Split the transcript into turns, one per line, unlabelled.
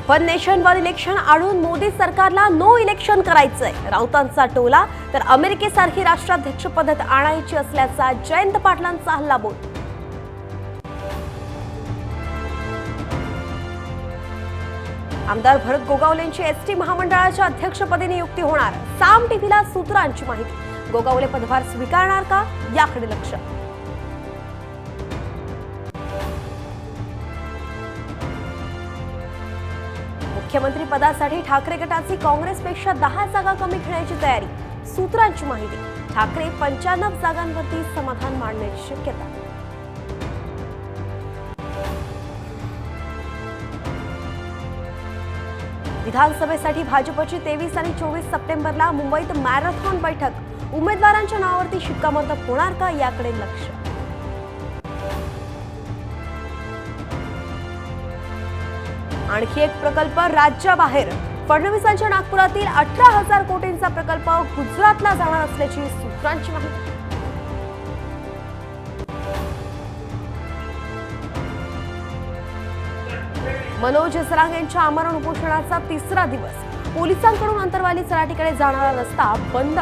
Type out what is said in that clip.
One nation one election आणून मोदी सरकारला no election करायचंय राऊतांचा टोला, तर अमेरिकेसारखी राष्ट्राध्यक्ष पद्धत आणायची असल्याचा जयंत पाटलांचा हल्लाबोल। आमदार भरत गोगावलेंची एसटी महामंडळाच्या अध्यक्षपदी नियुक्ती होणार, साम टीव्हीला सूत्रांची माहिती। गोगावले पदभार स्वीकारणार का याकडे लक्ष। मुख्यमंत्री पदासाठी ठाकरे गटाची काँग्रेसपेक्षा 10 जागा कमी घेण्याची तयारी, सूत्रांची माहिती। ठाकरे 95 जागांवरती समाधान मानण्याची शक्यता। विधानसभेसाठी भाजपची 23 आणि 24 सप्टेंबरला मुंबईत मॅरेथॉन बैठक, उमेदवारांच्या नावावरती शिक्कामोर्तब होणार का याकडे लक्ष। आणखी एक प्रकल्प राज्याबाहेर, फडणवीसांच्या नागपुरातील 18,000 कोटींचा प्रकल्प गुजरातला जाणार असल्याची सूत्रांची माहिती। मनोज जरांगेंच्या आमरण उपोषणाचा 3रा दिवस, पोलिसांकडून अंतरवाली चराटीकडे जाणारा रस्ता बंद।